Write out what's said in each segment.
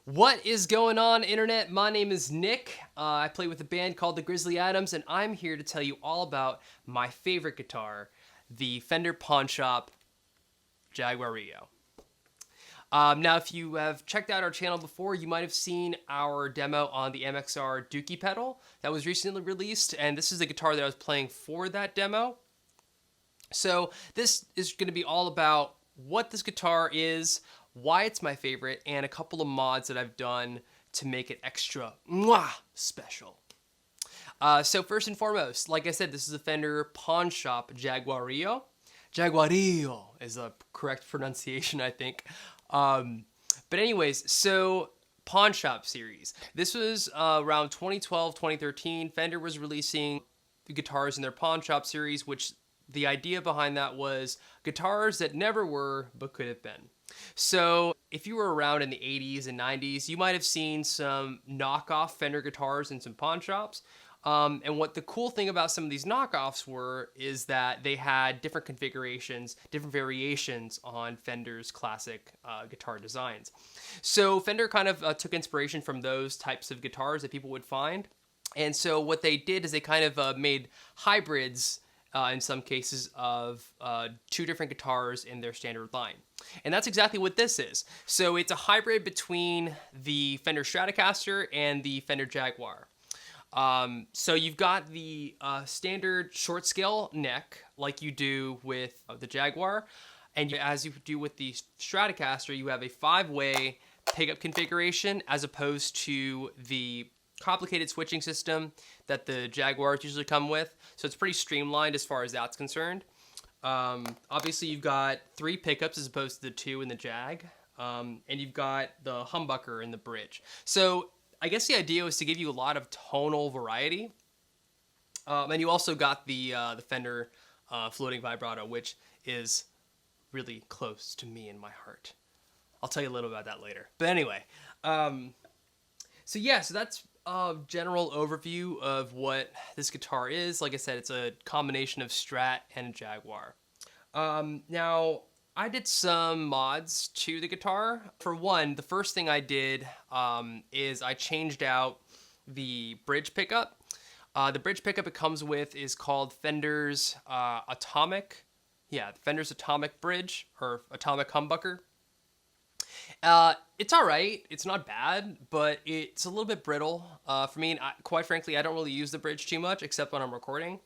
What is going on, internet? My name is Nick. I play with a band called the Grizzly Adams, and I'm here to tell you all about my favorite guitar, the Fender Pawn Shop Jaguarillo. Now, if you have checked out our channel before, you might have seen our demo on the MXR Dookie pedal that was recently released, and this is the guitar that I was playing for that demo. So this is going to be all about what this guitar is, why it's my favorite, and a couple of mods that I've done to make it extra special. So first and foremost, like I said, this is a Fender Pawn Shop Jaguarillo. Jaguarillo is the correct pronunciation, I think. But anyways, so Pawn Shop series. This was around 2012, 2013. Fender was releasing the guitars in their Pawn Shop series, which the idea behind that was guitars that never were, but could have been. So if you were around in the 80s and 90s, you might have seen some knockoff Fender guitars in some pawn shops. And what the cool thing about some of these knockoffs were is that they had different configurations, different variations on Fender's classic guitar designs. So Fender kind of took inspiration from those types of guitars that people would find. And so what they did is they kind of made hybrids in some cases of two different guitars in their standard line. And that's exactly what this is. So it's a hybrid between the Fender Stratocaster and the Fender Jaguar. So you've got the standard short scale neck like you do with the Jaguar. And as you do with the Stratocaster, you have a 5-way pickup configuration as opposed to the complicated switching system that the Jaguars usually come with. So it's pretty streamlined as far as that's concerned. Obviously you've got 3 pickups as opposed to the 2 in the Jag. And you've got the humbucker in the bridge. So I guess the idea was to give you a lot of tonal variety. And you also got the Fender floating vibrato, which is really close to me and my heart. I'll tell you a little about that later. But anyway, so that's a general overview of what this guitar is. Like I said, it's a combination of Strat and Jaguar. Now, I did some mods to the guitar. For one, the first thing I did is I changed out the bridge pickup. The bridge pickup it comes with is called Fender's Atomic. Yeah, Fender's Atomic Bridge, or Atomic Humbucker. It's all right. It's not bad, but it's a little bit brittle for me. And quite frankly, I don't really use the bridge too much, except when I'm recording,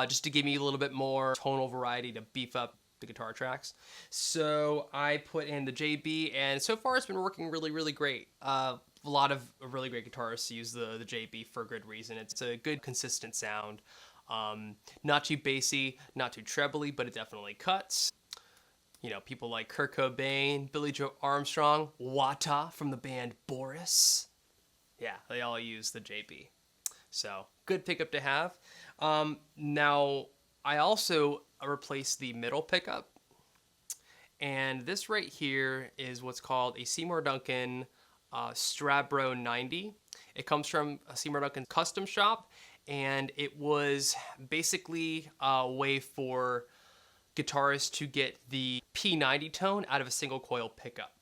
just to give me a little bit more tonal variety to beef up the guitar tracks. So I put in the JB, and so far it's been working really, really great. A lot of really great guitarists use the JB for a good reason. It's a good, consistent sound. Not too bassy, not too trebly, but it definitely cuts. You know, people like Kurt Cobain, Billy Joe Armstrong, Wata from the band Boris. Yeah, they all use the JB. So, good pickup to have. Now, I also replaced the middle pickup. And this right here is what's called a Seymour Duncan Stra-Bro 90. It comes from a Seymour Duncan custom shop. And it was basically a way for guitarists to get the P90 tone out of a single coil pickup.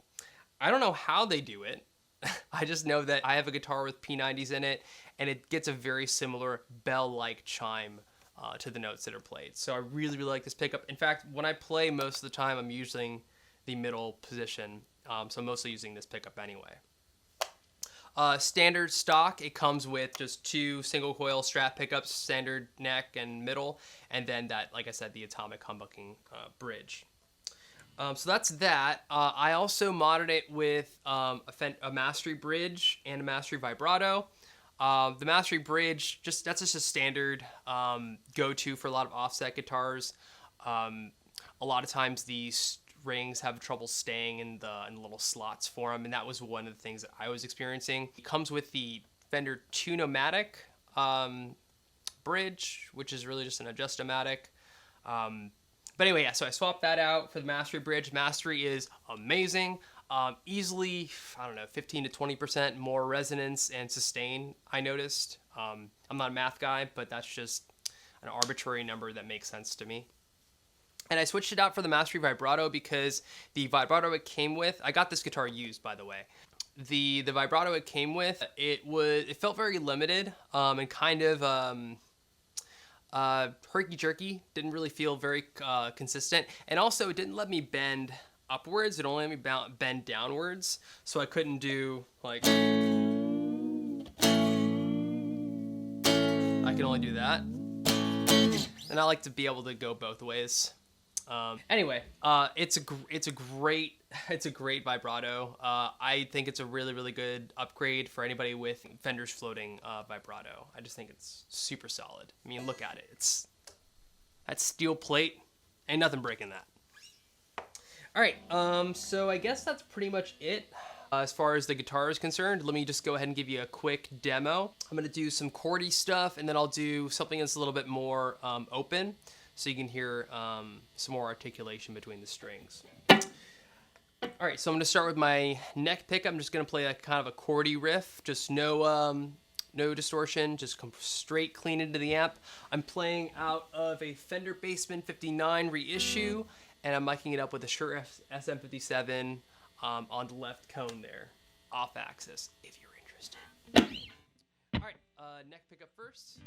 I don't know how they do it. I just know that I have a guitar with P90s in it, and it gets a very similar bell-like chime to the notes that are played. So I really, really like this pickup. In fact, when I play most of the time, I'm using the middle position, so I'm mostly using this pickup anyway. Standard stock, it comes with just 2 single coil Strat pickups, standard neck and middle, and then that, like I said, the atomic humbucking bridge. So that's that. I also modded it with a Mastery bridge and a Mastery vibrato. The Mastery bridge, that's just a standard go-to for a lot of offset guitars. A lot of times these rings have trouble staying in the little slots for them, and that was one of the things that I was experiencing. It comes with the Fender Tune-O-Matic bridge, which is really just an adjust-o-matic. But anyway, yeah, so I swapped that out for the Mastery bridge. Mastery is amazing. Easily, I don't know, 15 to 20% more resonance and sustain, I noticed. I'm not a math guy, but that's just an arbitrary number that makes sense to me. And I switched it out for the Mastery Vibrato because the vibrato it came with, I got this guitar used, by the way. The vibrato it came with, it felt very limited, and kind of herky jerky. Didn't really feel very consistent, and also it didn't let me bend upwards. It only let me bend downwards, so I couldn't do like. I can only do that, and I like to be able to go both ways. Anyway, it's a great vibrato. I think it's a really good upgrade for anybody with Fender's floating vibrato. I just think it's super solid. I mean, look at it. It's that steel plate. Ain't nothing breaking that. All right. So I guess that's pretty much it. As far as the guitar is concerned, let me just go ahead and give you a quick demo. I'm gonna do some chordy stuff, and then I'll do something that's a little bit more open, so you can hear some more articulation between the strings. All right, so I'm gonna start with my neck pick. I'm just gonna play a kind of a chordy riff, just no distortion, just come straight clean into the amp. I'm playing out of a Fender Bassman 59 reissue, and I'm miking it up with a Shure SM57 on the left cone there, off axis, if you're interested. All right, neck pick up first.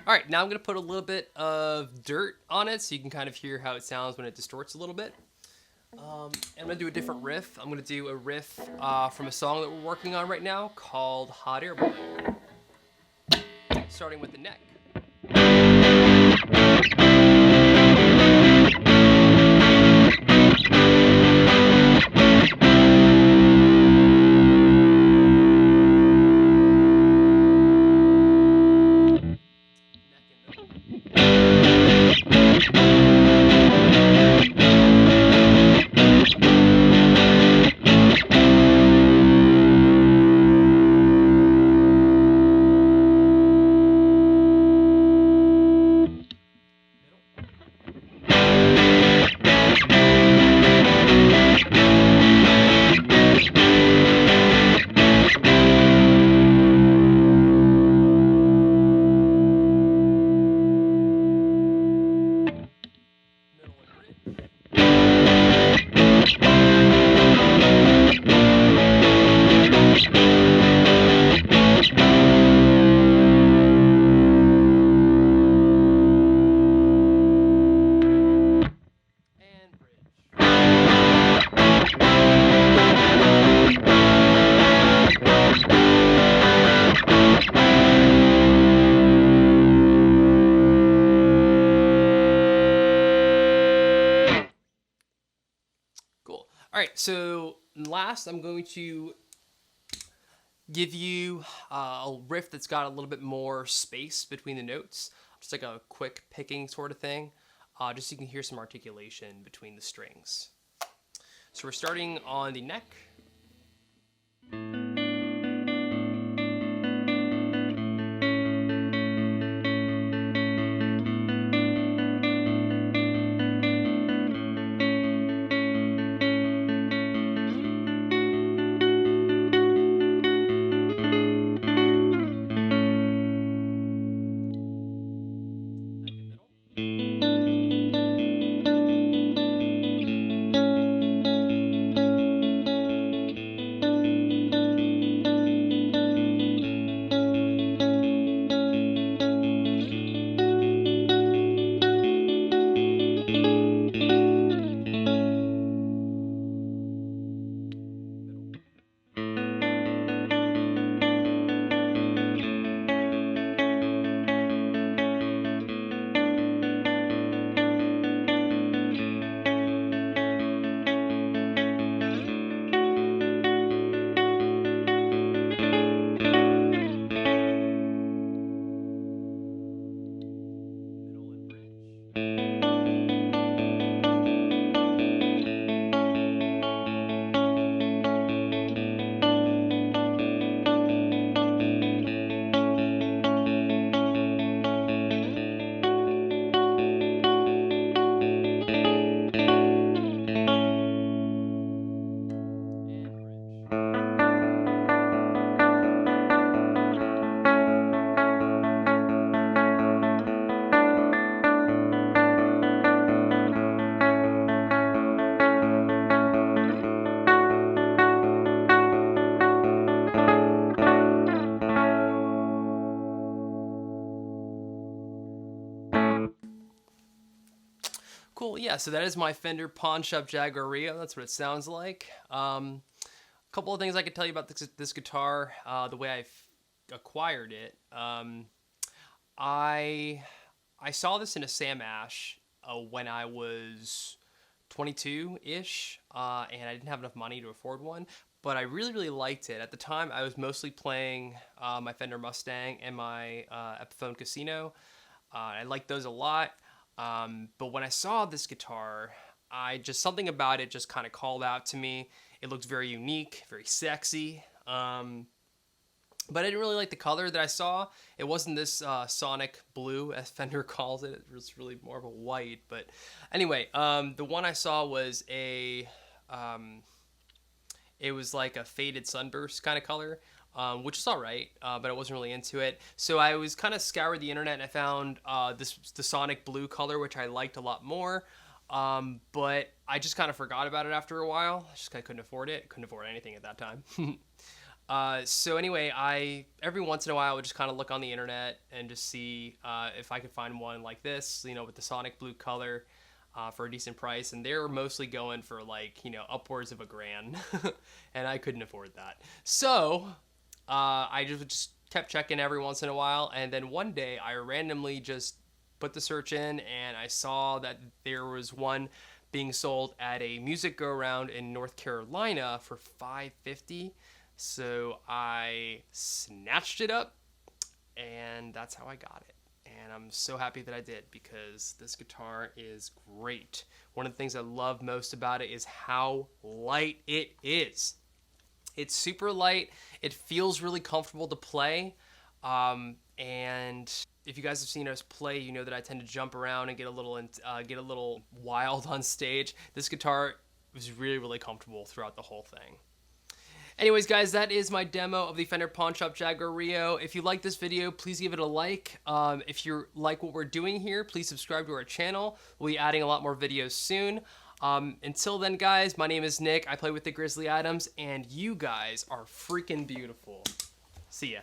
All right, now I'm gonna put a little bit of dirt on it so you can kind of hear how it sounds when it distorts a little bit. And I'm gonna do a different riff. I'm gonna do a riff from a song that we're working on right now called Hot Air Balloon. Starting with the neck. All right, so last I'm going to give you a riff that's got a little bit more space between the notes, just like a quick picking sort of thing, just so you can hear some articulation between the strings. So we're starting on the neck. Cool, yeah, so that is my Fender Pawn Shop Jaguarillo. That's what it sounds like. A couple of things I could tell you about this guitar, the way I acquired it. I saw this in a Sam Ash when I was 22-ish, and I didn't have enough money to afford one, but I really, really liked it. At the time, I was mostly playing my Fender Mustang and my Epiphone Casino. I liked those a lot. But when I saw this guitar, something about it just kind of called out to me. It looked very unique, very sexy. But I didn't really like the color that I saw. It wasn't this sonic blue, as Fender calls it. It was really more of a white. But anyway, the one I saw was it was like a faded sunburst kind of color. Which is all right, but I wasn't really into it. So I was kind of scoured the internet and I found the sonic blue color, which I liked a lot more. But I just kind of forgot about it after a while. I just kind of couldn't afford it. Couldn't afford anything at that time. So anyway, every once in a while I would just kind of look on the internet and just see if I could find one like this, with the sonic blue color. For a decent price, and they were mostly going for like upwards of $1,000, and I couldn't afford that. So I just kept checking every once in a while, and then one day I randomly just put the search in, and I saw that there was one being sold at a music go-around in North Carolina for $550. So I snatched it up, and that's how I got it. And I'm so happy that I did, because this guitar is great. One of the things I love most about it is how light it is. It's super light. It feels really comfortable to play. And if you guys have seen us play, you know that I tend to jump around and get a little wild on stage. This guitar was really, really comfortable throughout the whole thing. Anyways, guys, that is my demo of the Fender Pawn Shop Jaguarillo. If you like this video, please give it a like. If you like what we're doing here, please subscribe to our channel. We'll be adding a lot more videos soon. Until then, guys, my name is Nick. I play with the Grizzly Adams, and you guys are freaking beautiful. See ya.